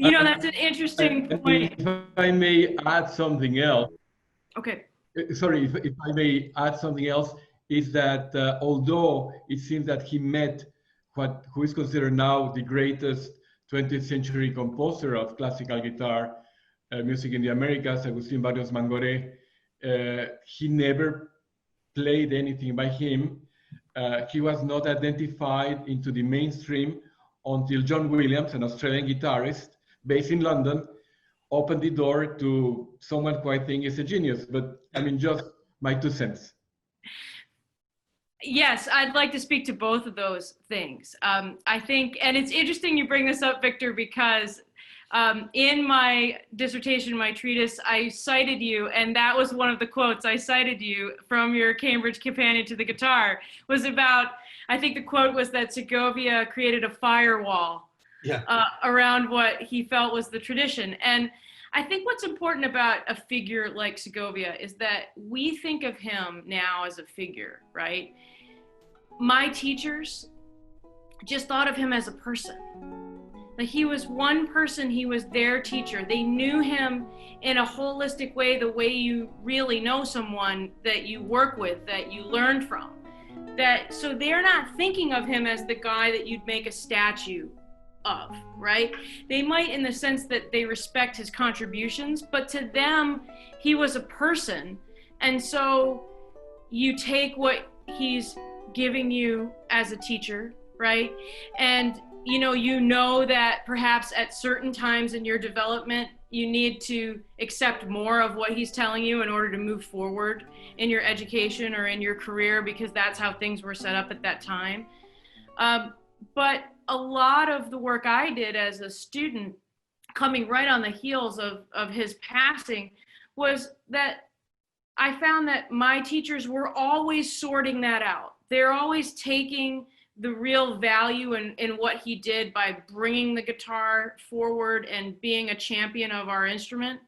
That's an interesting point. If I may add something else, Okay. sorry, if I may add something else, is that although it seems that he met who is considered now the greatest 20th century composer of classical guitar music in the Americas, Agustín Barrios Mangoré, he never played anything by him. He was not identified into the mainstream until John Williams, an Australian guitarist based in London, opened the door to someone who I think is a genius. But I mean, just my 2 cents. Yes, I'd like to speak to both of those things. I think, and it's interesting you bring this up, Victor, because in my dissertation, my treatise, I cited you, and that was one of the quotes I cited you from your Cambridge Companion to the Guitar, was about, I think the quote was that Segovia created a firewall around what he felt was the tradition. And I think what's important about a figure like Segovia is that we think of him now as a figure, right? My teachers just thought of him as a person. Like he was one person, he was their teacher. They knew him in a holistic way, the way you really know someone that you work with, that you learn from. So they're not thinking of him as the guy that you'd make a statue of, right? They might in the sense that they respect his contributions, but to them, he was a person. And so you take what he's giving you as a teacher, right? And you know that perhaps at certain times in your development, you need to accept more of what he's telling you in order to move forward in your education or in your career, because that's how things were set up at that time. But a lot of the work I did as a student, coming right on the heels of his passing, was that I found that my teachers were always sorting that out. They're always taking the real value in what he did by bringing the guitar forward and being a champion of our instrument.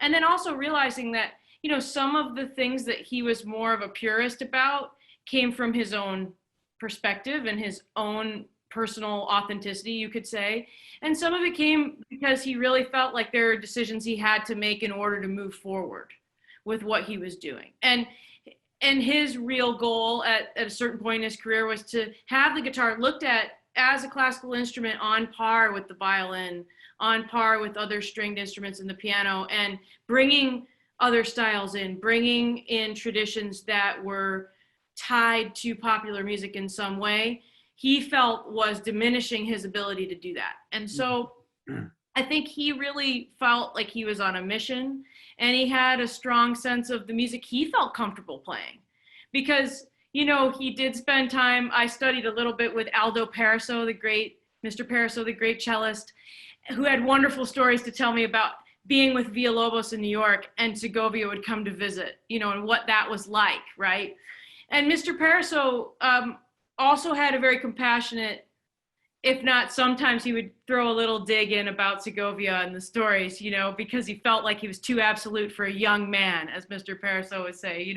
And then also realizing that, some of the things that he was more of a purist about came from his own perspective and his own personal authenticity, you could say. And some of it came because he really felt like there are decisions he had to make in order to move forward with what he was doing. And his real goal at a certain point in his career was to have the guitar looked at as a classical instrument on par with the violin, on par with other stringed instruments and the piano, and bringing other styles in, bringing in traditions that were tied to popular music in some way, he felt was diminishing his ability to do that. And so I think he really felt like he was on a mission, and he had a strong sense of the music he felt comfortable playing. Because, he did spend time, I studied a little bit with Aldo Paraso, Mr. Paraso, the great cellist, who had wonderful stories to tell me about being with Villalobos in New York, and Segovia would come to visit, and what that was like, right? And Mr. Paraso also had a very compassionate, if not sometimes he would throw a little dig in about Segovia and the stories, because he felt like he was too absolute for a young man, as Mr. Paraso would say,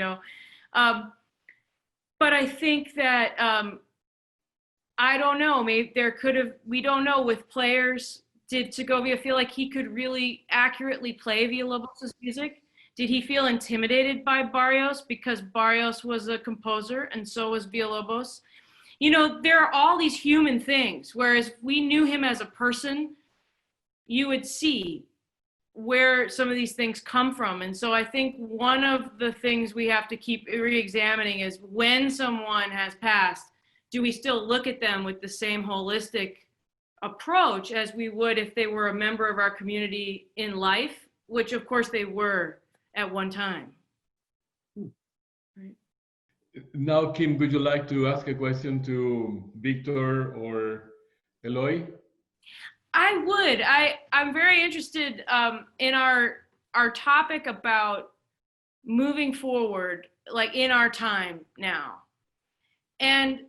But I think that, I don't know, maybe we don't know with players, did Segovia feel like he could really accurately play Villalobos' music? Did he feel intimidated by Barrios because Barrios was a composer and so was Villalobos? There are all these human things, whereas if we knew him as a person, you would see where some of these things come from. And so I think one of the things we have to keep re-examining is when someone has passed, do we still look at them with the same holistic approach as we would if they were a member of our community in life, which of course they were at one time. Right. Now, Kim, would you like to ask a question to Victor or Eloy? I would. I'm very interested in our topic about moving forward, like in our time now. And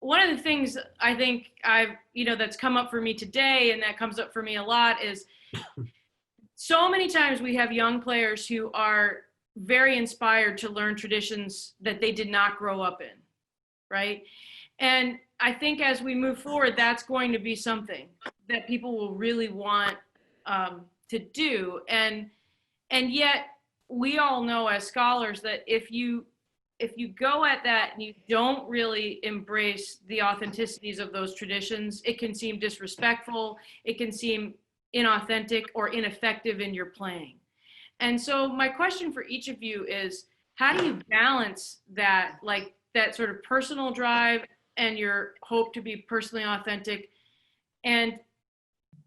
one of the things I think that's come up for me today, and that comes up for me a lot, is so many times we have young players who are very inspired to learn traditions that they did not grow up in, right? And I think as we move forward, that's going to be something that people will really want to do. And yet we all know as scholars that if you go at that and you don't really embrace the authenticities of those traditions, it can seem disrespectful, it can seem inauthentic or ineffective in your playing. And so my question for each of you is, how do you balance that, like that sort of personal drive and your hope to be personally authentic and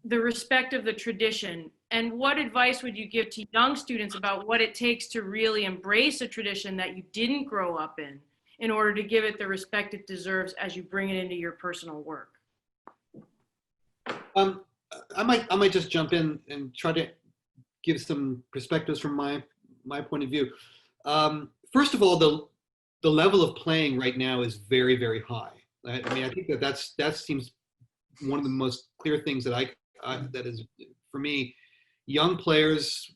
the respect of the tradition? And what advice would you give to young students about what it takes to really embrace a tradition that you didn't grow up in order to give it the respect it deserves as you bring it into your personal work? I might just jump in and try to give some perspectives from my point of view. First of all, the level of playing right now is very, very high. I mean, I think that seems one of the most clear things that that is for me. Young players,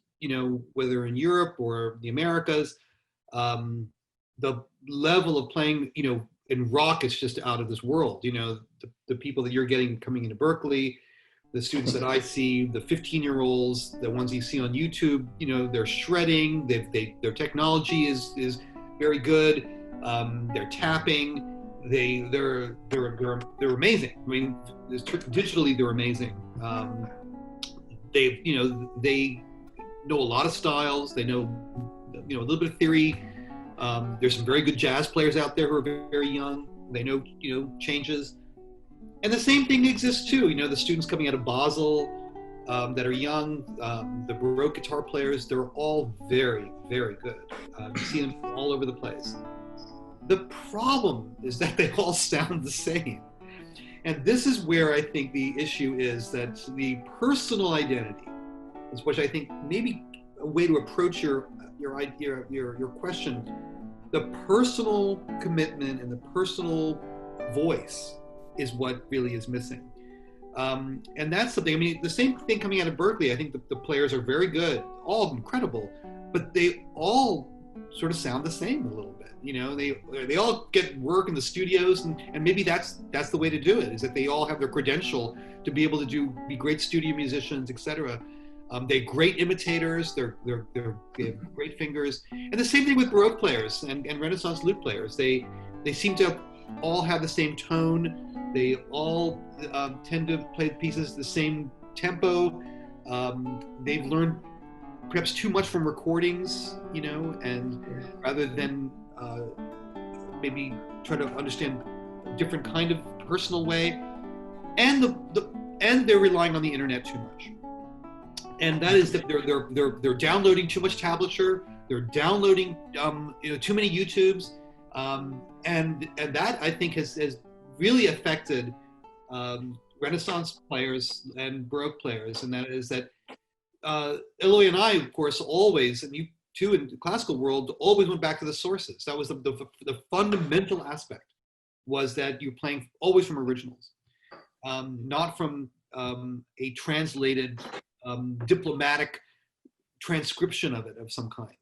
whether in Europe or the Americas, the level of playing, in rock is just out of this world. The people that you're getting coming into Berkeley, the students that I see, the 15-year-olds, the ones you see on YouTube, they're shredding. Their technology is very good. They're tapping. They're amazing. I mean, digitally they're amazing. They know a lot of styles. They know a little bit of theory. There's some very good jazz players out there who are very, very young. They know changes. And the same thing exists too. The students coming out of Basel that are young, the Baroque guitar players, they're all very, very good. You see them all over the place. The problem is that they all sound the same. And this is where I think the issue is, that the personal identity, which I think maybe a way to approach your question, the personal commitment and the personal voice is what really is missing. And that's something, I mean, the same thing coming out of Berkeley, I think the players are very good, all incredible, but they all sort of sound the same a little bit. They all get work in the studios, and maybe that's the way to do it, is that they all have their credential to be able to be great studio musicians, etc. They're great imitators. They have great fingers. And the same thing with Baroque players and Renaissance lute players. They seem to all have the same tone. They all tend to play the pieces the same tempo. They've learned perhaps too much from recordings, and rather than maybe try to understand a different kind of personal way, and they're relying on the internet too much. And that is that they're downloading too much tablature. They're downloading too many YouTubes, and that I think has really affected Renaissance players and Baroque players. And that is that Eloy and I, of course, always, and you too in the classical world, always went back to the sources. That was the fundamental aspect, was that you're playing always from originals, not from a translated diplomatic transcription of it of some kind.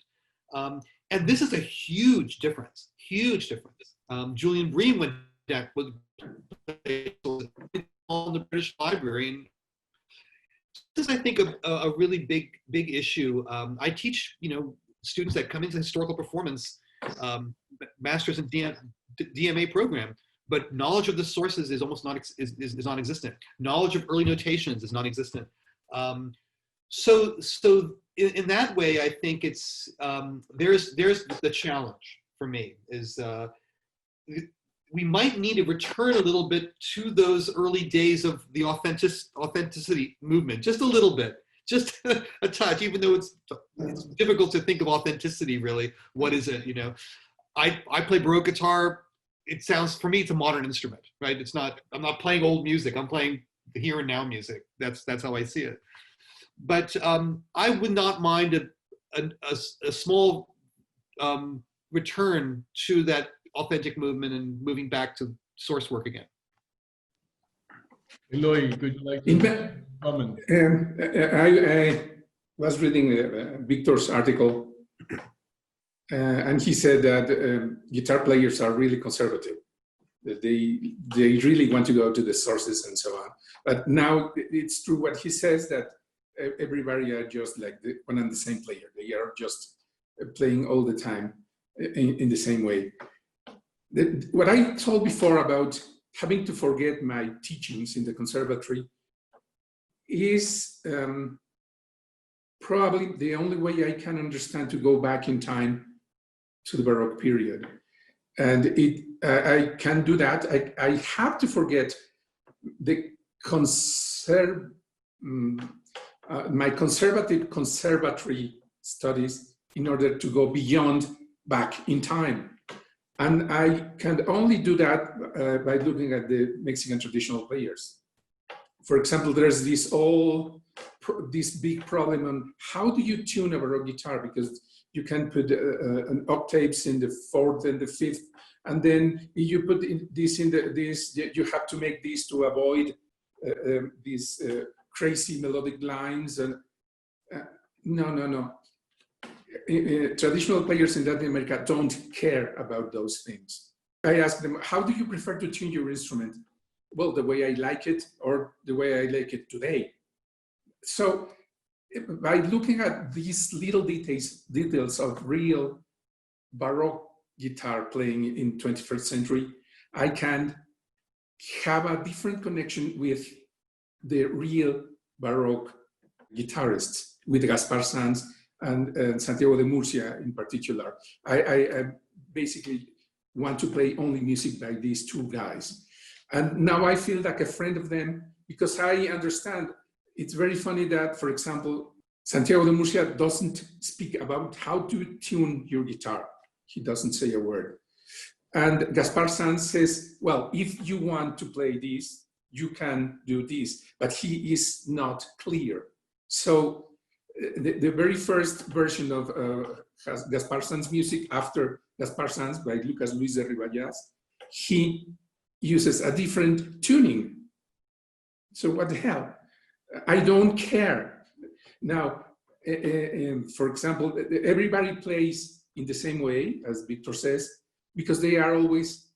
And this is a huge difference, Julian Bream went back with on the British Library, and this is, I think, a really big issue. I teach, students that come into historical performance, masters in DMA program, but knowledge of the sources is almost is non-existent. Knowledge of early notations is non-existent. So in that way, I think it's there's the challenge for me is we might need to return a little bit to those early days of the authenticity movement, just a little bit, just a touch, even though it's difficult to think of authenticity really. What is it, I play Baroque guitar. It sounds, for me, it's a modern instrument, right? I'm not playing old music. I'm playing the here and now music. That's how I see it. But I would not mind a small return to that authentic movement and moving back to source work again. Eloy, could you like to comment? I was reading Victor's article, and he said that guitar players are really conservative. That they really want to go to the sources and so on. But now it's true what he says, that everybody are just like the one and the same player. They are just playing all the time in the same way. What I told before about having to forget my teachings in the conservatory is probably the only way I can understand to go back in time to the Baroque period. And I can do that. I have to forget the my conservative conservatory studies in order to go beyond back in time. And I can only do that by looking at the Mexican traditional players. For example, there's this big problem on how do you tune a Baroque guitar, because you can put an octaves in the fourth and the fifth, and then you put this in this. You have to make this to avoid these crazy melodic lines. And no. Traditional players in Latin America don't care about those things. I ask them, how do you prefer to tune your instrument? Well, the way I like it, or the way I like it today. So by looking at these little details of real Baroque guitar playing in 21st century, I can have a different connection with the real Baroque guitarists, with Gaspar Sanz and Santiago de Murcia in particular. I basically want to play only music by these two guys. And now I feel like a friend of them, because I understand. It's very funny that, for example, Santiago de Murcia doesn't speak about how to tune your guitar. He doesn't say a word. And Gaspar Sanz says, well, if you want to play this, you can do this, but he is not clear. So the very first version of Gaspar Sanz music after Gaspar Sanz by Lucas Luis de Ribayas, he uses a different tuning. So what the hell? I don't care. Now, for example, everybody plays in the same way, as Victor says, because they are always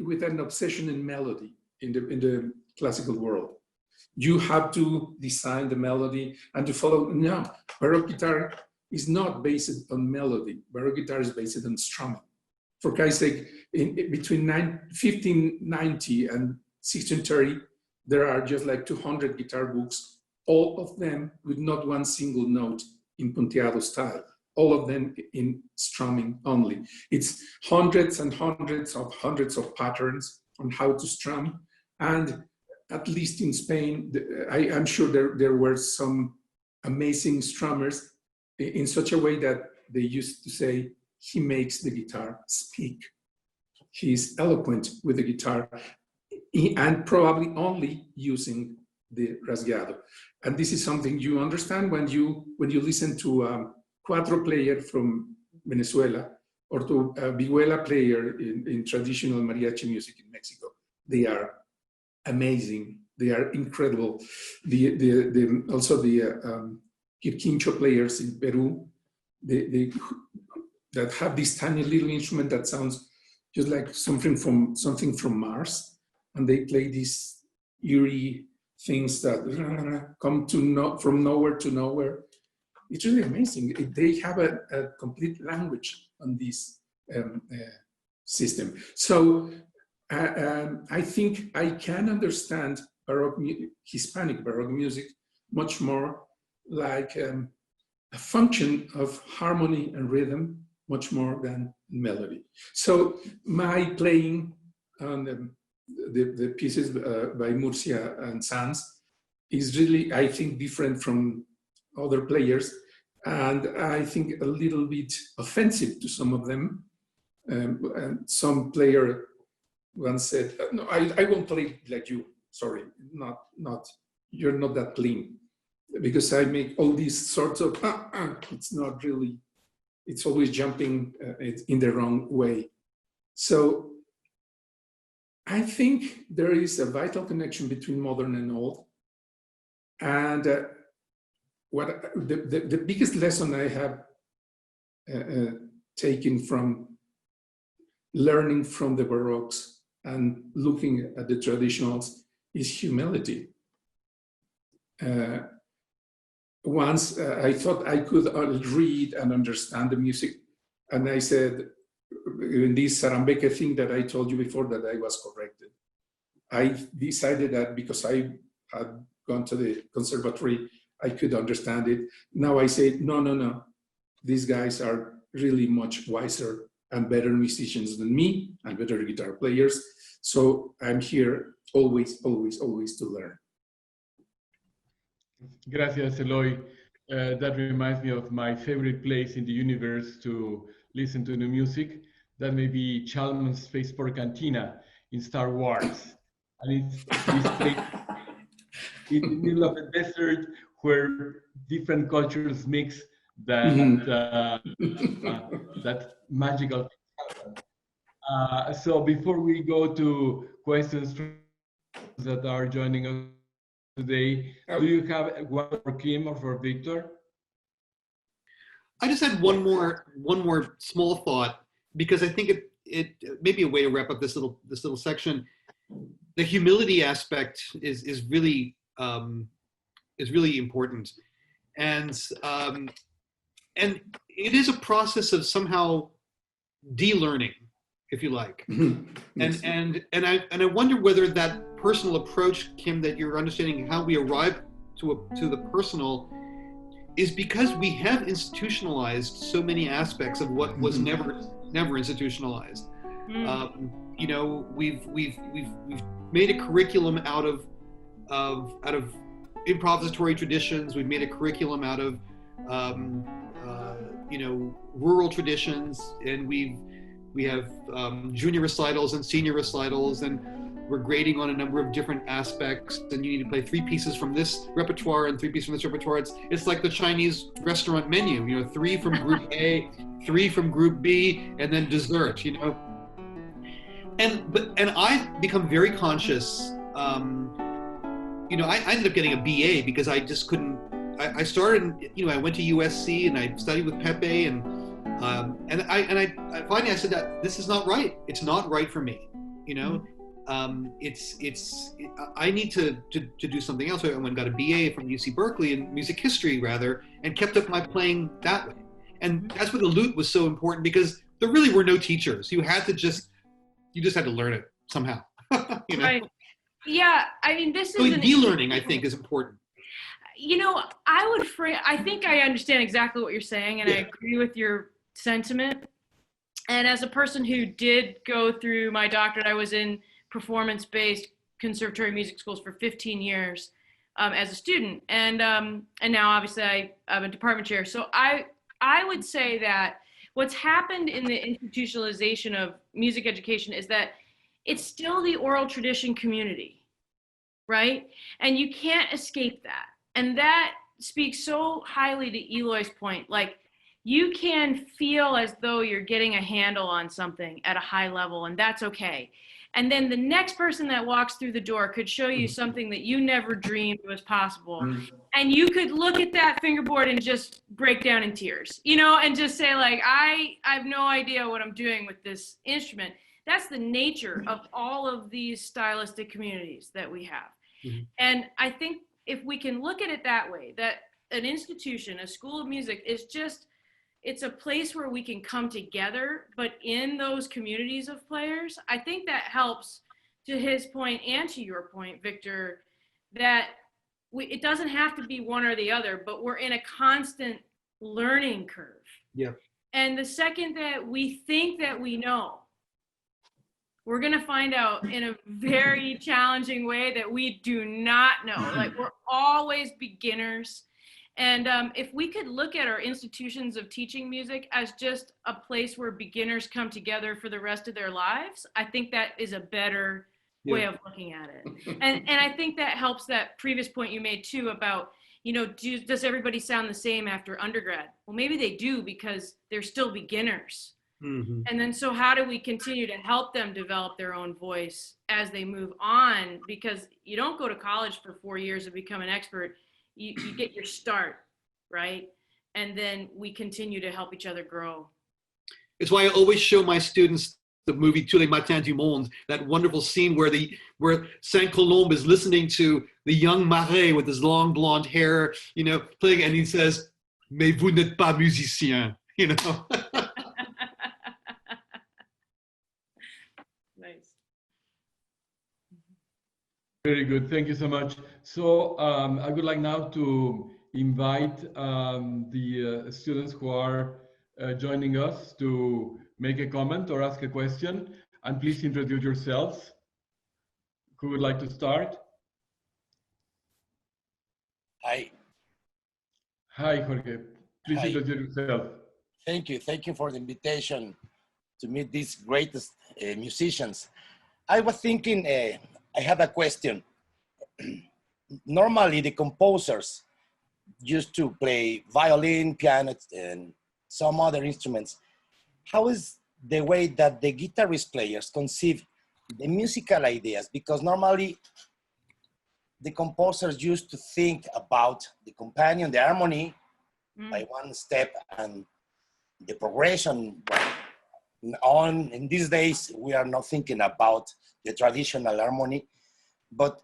with an obsession in melody in the classical world. You have to design the melody and to follow. No, Baroque guitar is not based on melody. Baroque guitar is based on strumming. For Christ's sake, between 1590 and 1630, there are just like 200 guitar books, all of them with not one single note in punteado style, all of them in strumming only. It's hundreds and hundreds of patterns on how to strum. And at least in Spain, I'm sure there were some amazing strummers in such a way that they used to say, he makes the guitar speak. He's eloquent with the guitar, and probably only using the rasgado. And this is something you understand when you listen to a cuatro player from Venezuela or to a vihuela player in traditional mariachi music in Mexico. They are amazing. They are incredible. Also the quirquincho players in Peru, that have this tiny little instrument that sounds just like something from Mars, and they play these eerie things that come from nowhere to nowhere. It's really amazing. They have a complete language on this system. So I think I can understand Hispanic Baroque music much more like a function of harmony and rhythm, much more than melody. So my playing on the pieces by Murcia and Sanz is really, I think, different from other players, and I think a little bit offensive to some of them. And some player once said, "No, I won't play like you. Sorry, not. You're not that clean, because I make all these sorts of. It's not really. It's always jumping in the wrong way." So I think there is a vital connection between modern and old. And what the biggest lesson I have taken from learning from the Baroques and looking at the traditionals is humility. once I thought I could read and understand the music. And I said, in this Sarambeke thing that I told you before, that I was corrected. I decided that because I had gone to the conservatory, I could understand it. Now I say, no. These guys are really much wiser and better musicians than me and better guitar players. So I'm here always to learn. Gracias, Eloy. That reminds me of my favorite place in the universe to listen to new music. That may be Chalmun's Spaceport Cantina in Star Wars. And it's this place in the middle of the desert where different cultures mix that, that magical thing happen. So before we go to questions that are joining us today, do you have one for Kim or for Victor? I just had one more small thought, because I think it may be a way to wrap up this little section. The humility aspect is really important, and it is a process of somehow de-learning, if you like. Yes. And I wonder whether that personal approach, Kim, that you're understanding how we arrive to the personal, is because we have institutionalized so many aspects of what was never institutionalized. You know, we've made a curriculum out of improvisatory traditions. We've made a curriculum out of you know, rural traditions, and we have junior recitals and senior recitals, and we're grading on a number of different aspects, and you need to play 3 pieces from this repertoire and 3 pieces from this repertoire. It's like the Chinese restaurant menu, you know, 3 from group A, 3 from group B, and then dessert, you know. And I've become very conscious. You know, I ended up getting a BA because I just couldn't. I started, you know, I went to USC and I studied with Pepe, and I finally I said that this is not right. It's not right for me, you know. I need to do something else. I went and got a BA from UC Berkeley in music history, rather, and kept up my playing that way. And that's where the lute was so important, because there really were no teachers. You just had to learn it somehow. You know? Right. Yeah, I mean, this So is an de-learning, I think, is important. You know, I think I understand exactly what you're saying, and I agree with your sentiment. And as a person who did go through my doctorate, I was in performance-based conservatory music schools for 15 years as a student, and now obviously I'm a department chair. So I would say that what's happened in the institutionalization of music education is that it's still the oral tradition community, right? And you can't escape that. And that speaks so highly to Eloy's point. Like, you can feel as though you're getting a handle on something at a high level, and that's okay. And then the next person that walks through the door could show you something that you never dreamed was possible. And you could look at that fingerboard and just break down in tears, you know, and just say, like, I have no idea what I'm doing with this instrument. That's the nature of all of these stylistic communities that we have. And I think if we can look at it that way, that an institution, a school of music, is just, it's a place where we can come together, but in those communities of players, I think that helps, to his point and to your point, Victor, that it doesn't have to be one or the other, but we're in a constant learning curve. Yeah. And the second that we think that we know, we're going to find out in a very challenging way that we do not know. Like, we're always beginners. And if we could look at our institutions of teaching music as just a place where beginners come together for the rest of their lives, I think that is a better way of looking at it. And I think that helps that previous point you made too about, you know, does everybody sound the same after undergrad? Well, maybe they do, because they're still beginners. And then so how do we continue to help them develop their own voice as they move on? Because you don't go to college for 4 years to become an expert. You get your start, right? And then we continue to help each other grow. It's why I always show my students the movie Tous les Matins du Monde, that wonderful scene where Saint Colombe is listening to the young Marais with his long blonde hair, you know, playing, and he says, "Mais vous n'êtes pas musicien," you know. Nice. Very good. Thank you so much. So I would like now to invite the students who are joining us to make a comment or ask a question. And please introduce yourselves. Who would like to start? Hi. Hi, Jorge. Please Hi. introduce yourself. Thank you. Thank you for the invitation to meet these greatest musicians. I was thinking, I have a question. Normally, the composers used to play violin, piano, and some other instruments. How is the way that the guitarist players conceive the musical ideas? Because normally, the composers used to think about the companion, the harmony, by one step, and the progression on. In these days, we are not thinking about the traditional harmony, but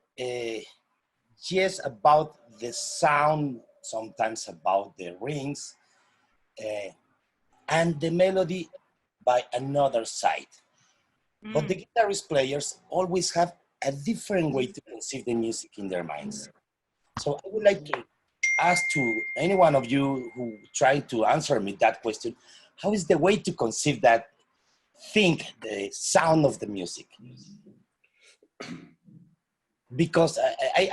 just about the sound, sometimes about the rings, and the melody by another side. But the guitarist players always have a different way to conceive the music in their minds. So I would like to ask to any one of you who try to answer me that question, how is the way to conceive that, think the sound of the music? Because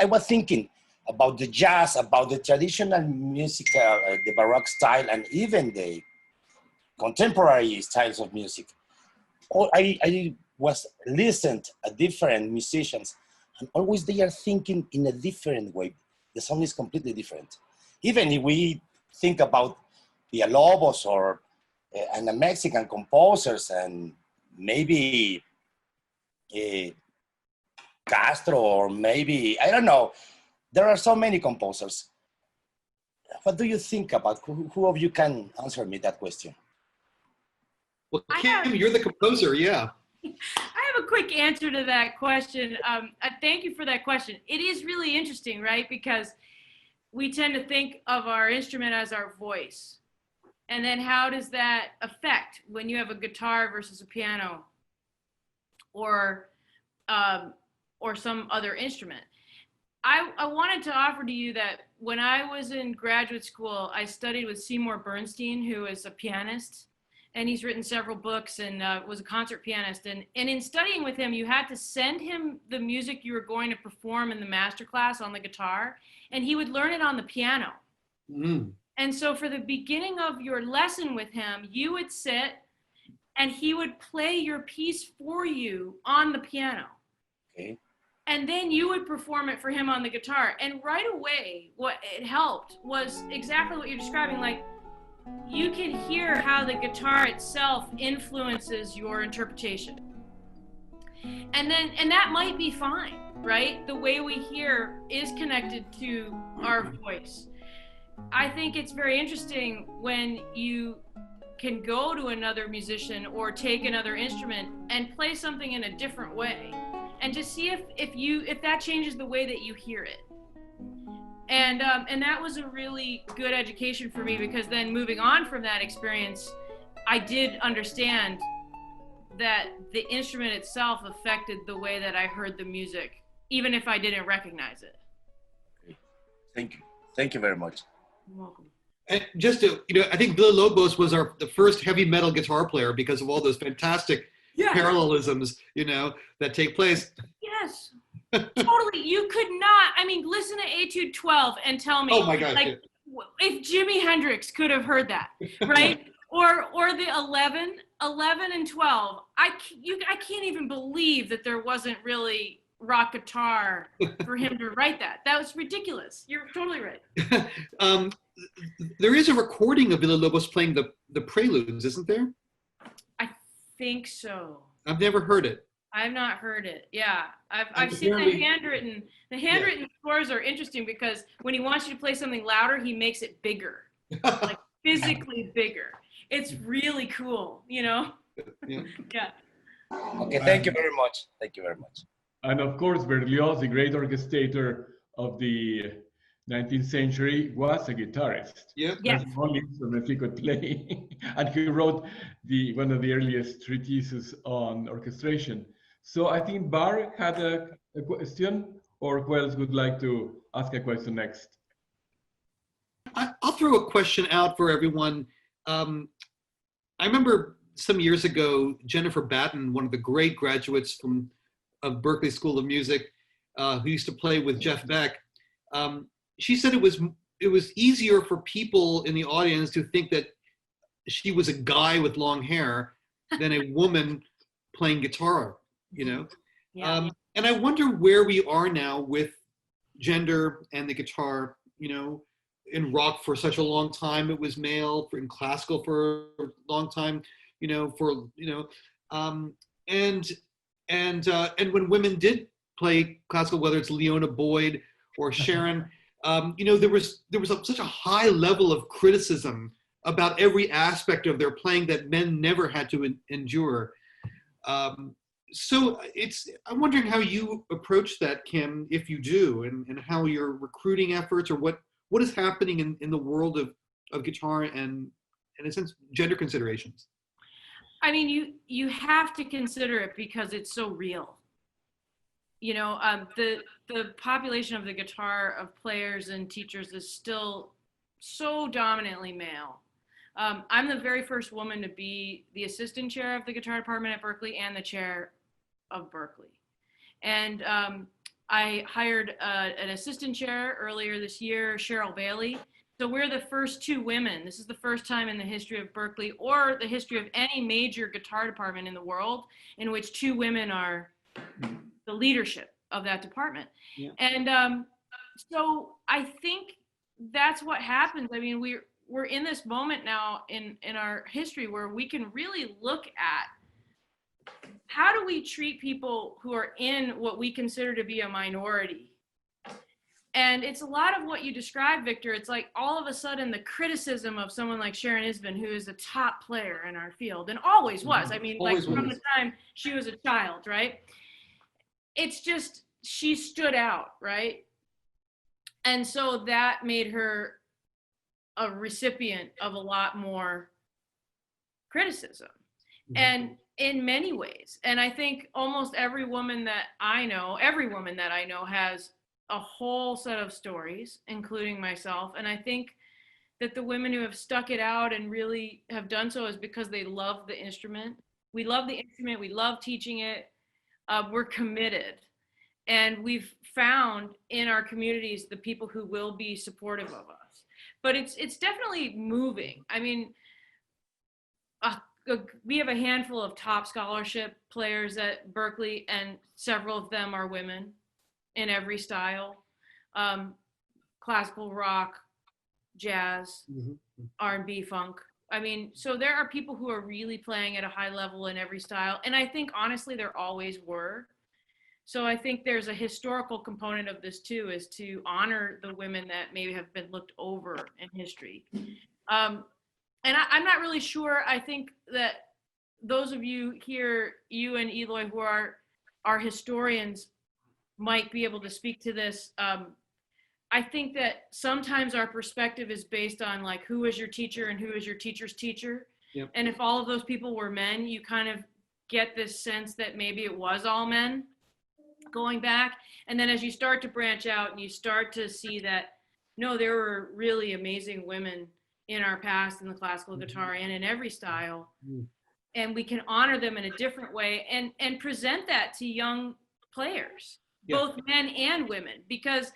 I was thinking about the jazz, about the traditional music, the Baroque style, and even the contemporary styles of music. I was listened to different musicians, and always they are thinking in a different way. The song is completely different. Even if we think about Villalobos or and the Mexican composers, and maybe Castro, or maybe, I don't know, there are so many composers. What do you think about, who of you can answer me that question? Well, Kim, you're the composer, yeah. I have a quick answer to that question. Thank you for that question. It is really interesting, right? Because we tend to think of our instrument as our voice. And then how does that affect when you have a guitar versus a piano or some other instrument? I wanted to offer to you that when I was in graduate school, I studied with Seymour Bernstein, who is a pianist, and he's written several books and was a concert pianist. And in studying with him, you had to send him the music you were going to perform in the master class on the guitar, and he would learn it on the piano. And so for the beginning of your lesson with him, you would sit and he would play your piece for you on the piano. Okay. And then you would perform it for him on the guitar. And right away, what it helped was exactly what you're describing. Like, you can hear how the guitar itself influences your interpretation. And that might be fine, right? The way we hear is connected to our voice. I think it's very interesting when you can go to another musician or take another instrument and play something in a different way, and just see if that changes the way that you hear it. And that was a really good education for me, because then moving on from that experience, I did understand that the instrument itself affected the way that I heard the music, even if I didn't recognize it. Thank you. Thank you very much. You're welcome. And just to, I think Villalobos was the first heavy metal guitar player because of all those fantastic parallelisms, that take place. Yes, totally. You could not, listen to Etude 12 and tell me, oh my God, like, if Jimi Hendrix could have heard that, right? or the 11 and 12. I can't even believe that there wasn't really rock guitar for him to write that. That was ridiculous. You're totally right. There is a recording of Villalobos playing the Preludes, isn't there? I think so. I've never heard it. I've not heard it. Yeah, I've seen the handwritten. The handwritten scores are interesting because when he wants you to play something louder, he makes it bigger, like physically bigger. It's really cool, Yeah. Yeah. Okay, thank you very much. Thank you very much. And of course, Berlioz, the great orchestrator of the 19th century, was a guitarist. Yeah. That's the only instrument he could play. And he wrote one of the earliest treatises on orchestration. So I think Bar had a question, or who else would like to ask a question next? I'll throw a question out for everyone. I remember some years ago, Jennifer Batten, one of the great graduates of Berklee School of Music, who used to play with Jeff Beck. She said it was easier for people in the audience to think that she was a guy with long hair than a woman playing guitar, you know? Yeah. And I wonder where we are now with gender and the guitar, you know. In rock for such a long time, it was male. In classical for a long time, you know, and when women did play classical, whether it's Leona Boyd or Sharon, you know, there was such a high level of criticism about every aspect of their playing that men never had to endure. So I'm wondering how you approach that, Kim, if you do, and how your recruiting efforts, or what is happening in the world of guitar and, in a sense, gender considerations? I mean, you have to consider it because it's so real. You know, the population of the guitar of players and teachers is still so dominantly male. I'm the very first woman to be the assistant chair of the guitar department at Berklee and the chair of Berklee. And I hired an assistant chair earlier this year, Cheryl Bailey. So we're the first two women. This is the first time in the history of Berklee, or the history of any major guitar department in the world, in which two women are the leadership of that department. Yeah. And so I think that's what happens. I mean, we're in this moment now in our history where we can really look at how do we treat people who are in what we consider to be a minority. And it's a lot of what you described, Victor. It's like all of a sudden the criticism of someone like Sharon Isbin, who is a top player in our field and always was. I mean, always like from the time she was a child, right? It's just, she stood out, right? And so that made her a recipient of a lot more criticism. Mm-hmm. And in many ways. And I think almost every woman that I know has a whole set of stories, including myself. And I think that the women who have stuck it out and really have done so is because they love the instrument. We love the instrument. We love teaching it. We're committed. And we've found in our communities the people who will be supportive of us. But it's definitely moving. I mean, we have a handful of top scholarship players at Berklee, and several of them are women in every style, classical, rock, jazz, mm-hmm. R&B, funk. I mean, so there are people who are really playing at a high level in every style. And I think, honestly, there always were. So I think there's a historical component of this, too, is to honor the women that maybe have been looked over in history. And I'm not really sure. I think that those of you here, you and Eloy, who are historians, might be able to speak to this. I think that sometimes our perspective is based on like, who is your teacher and who is your teacher's teacher? Yep. And if all of those people were men, you kind of get this sense that maybe it was all men going back. And then as you start to branch out and you start to see that, no, there were really amazing women in our past in the classical guitar and in every style. And we can honor them in a different way and present that to young players, both men and women, because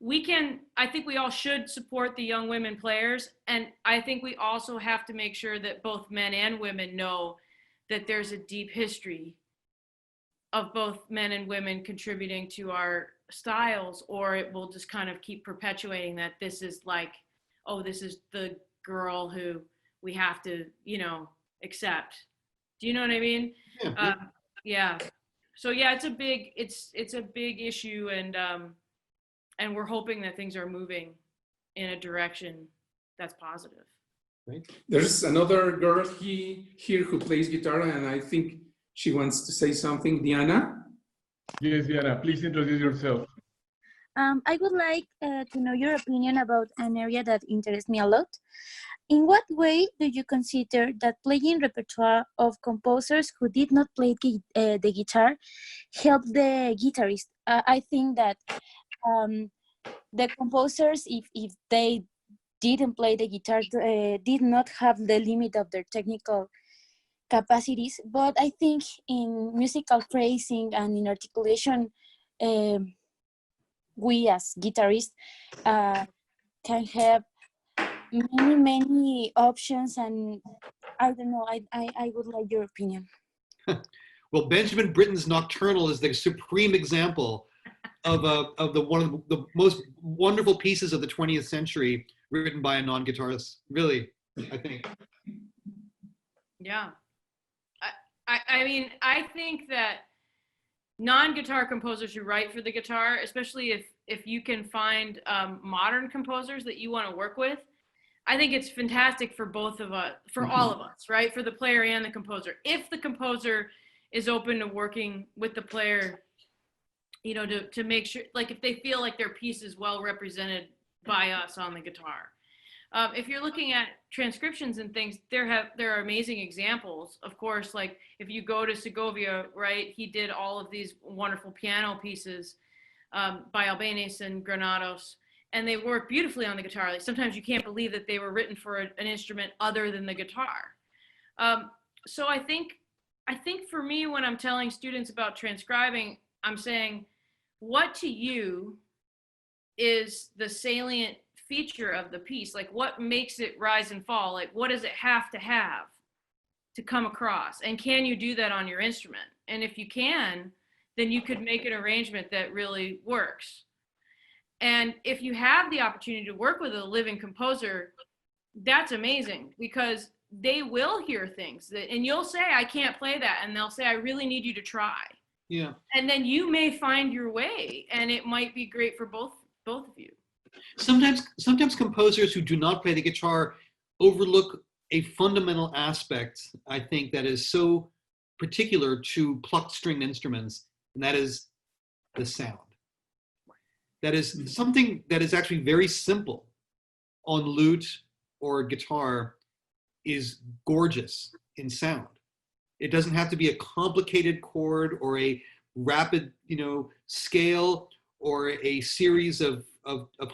I think we all should support the young women players. And I think we also have to make sure that both men and women know that there's a deep history of both men and women contributing to our styles, or it will just kind of keep perpetuating that this is like, oh, this is the girl who we have to, accept. Do you know what I mean? Yeah. Yeah. So yeah, it's a big issue, and we're hoping that things are moving in a direction that's positive. Right. There's another girl here who plays guitar, and I think she wants to say something. Diana? Yes, Diana, please introduce yourself. I would like to know your opinion about an area that interests me a lot. In what way do you consider that playing repertoire of composers who did not play the guitar helped the guitarist? I think that the composers, if they didn't play the guitar, did not have the limit of their technical capacities. But I think in musical phrasing and in articulation, we as guitarists can have many options, and I don't know, I would like your opinion. Well, Benjamin Britten's Nocturnal is the supreme example of one of the most wonderful pieces of the 20th century written by a non-guitarist, really, I think. Yeah. I mean, I think that non-guitar composers who write for the guitar, especially if you can find modern composers that you want to work with, I think it's fantastic for both of us, for all of us, right? For the player and the composer. If the composer is open to working with the player, you know, to make sure, like if they feel like their piece is well represented by us on the guitar. If you're looking at transcriptions and things, there are amazing examples. Of course, like if you go to Segovia, right, he did all of these wonderful piano pieces by Albéniz and Granados, and they work beautifully on the guitar. Like sometimes you can't believe that they were written for an instrument other than the guitar. So I think for me, when I'm telling students about transcribing, I'm saying, what to you is the salient feature of the piece? Like what makes it rise and fall? Like what does it have to come across? And can you do that on your instrument? And if you can, then you could make an arrangement that really works. And if you have the opportunity to work with a living composer, that's amazing, because they will hear things that, and you'll say, I can't play that. And they'll say, I really need you to try. Yeah. And then you may find your way, and it might be great for both of you. Sometimes composers who do not play the guitar overlook a fundamental aspect, I think, that is so particular to plucked string instruments, and that is the sound. That is something that is actually very simple on lute or guitar is gorgeous in sound. It doesn't have to be a complicated chord or a rapid, scale or a series of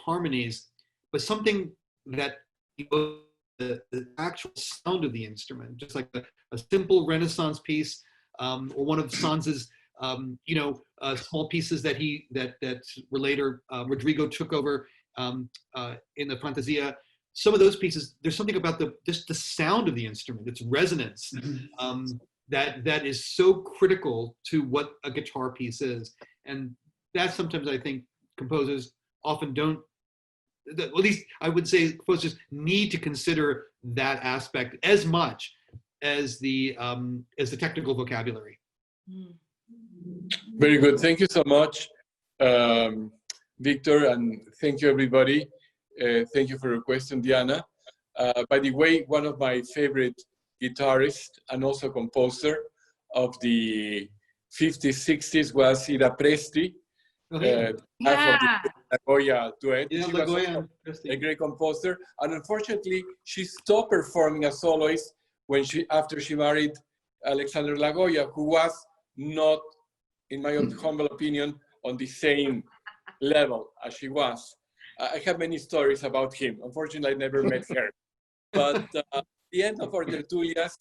harmonies, but something that the actual sound of the instrument, just like a simple Renaissance piece, or one of Sanz's small pieces that later Rodrigo took over in the Fantasia. Some of those pieces, there's something about just the sound of the instrument, its resonance, that is so critical to what a guitar piece is. And that sometimes I think composers often don't, at least I would say composers need to consider that aspect as much as the technical vocabulary. Very good. Thank you so much, Victor, and thank you, everybody. Thank you for your question, Diana. By the way, one of my favorite guitarists and also composer of the 50s, 60s was Ida Presti. Half of the Lagoya duet. Yeah, she was also a great composer, and unfortunately, she stopped performing as soloist after she married Alexander Lagoya, who was not, in my humble opinion, on the same level as she was. I have many stories about him. Unfortunately, I never met her. But at the end of our tertulias,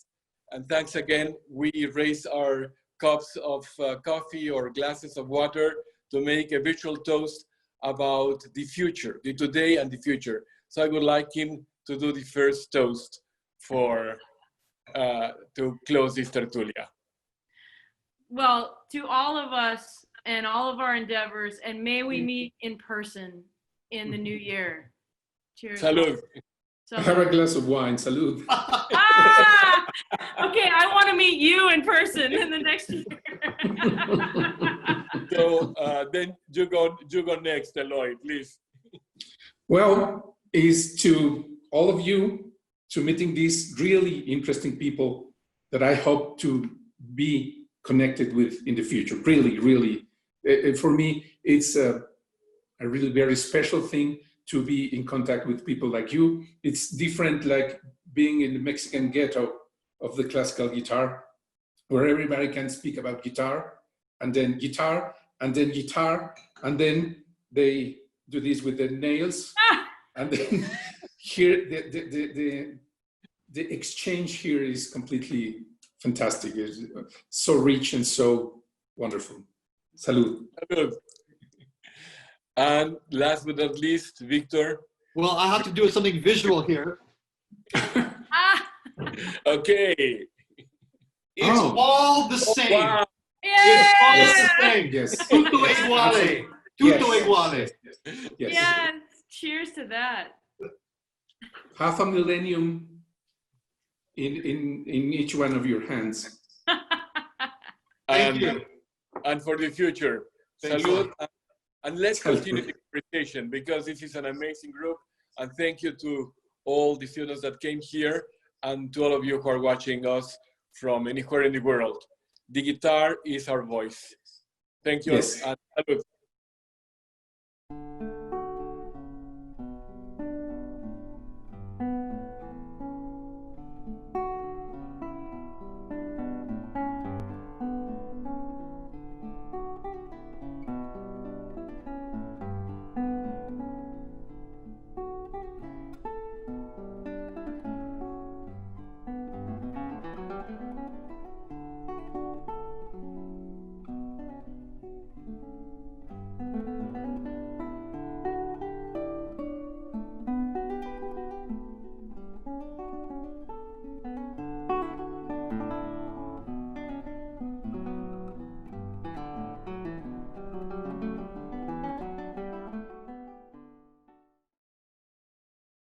and thanks again, we raise our cups of coffee or glasses of water to make a virtual toast about the future, the today and the future. So I would like him to do the first toast to close this tertulia. Well, to all of us and all of our endeavors, and may we meet in person in the new year. Cheers. Salud. Have a glass of wine. Salud. Okay, I want to meet you in person in the next year. So then you go next, Eloy, please. Well, is to all of you, to meeting these really interesting people that I hope to be connected with in the future. Really, really, for me, it's a really very special thing to be in contact with people like you. It's different, like being in the Mexican ghetto of the classical guitar, where everybody can speak about guitar, and then guitar, and then guitar, and then they do this with the nails, and then here the exchange here is completely fantastic. It's so rich and so wonderful. Salud. Salud. And last but not least, Victor. Well, I have to do something visual here. Okay. It's all the same. Wow. It's all Yes. the same. Yes. Tutto uguale. Tutto uguale. Yes. Yes. Cheers to that. Half a millennium in each one of your hands. Thank you. And for the future. Thanks Salud. And let's Salud. continue the conversation because this is an amazing group. And thank you to all the students that came here and to all of you who are watching us from anywhere in the world. The guitar is our voice. Thank you. Yes. And salud.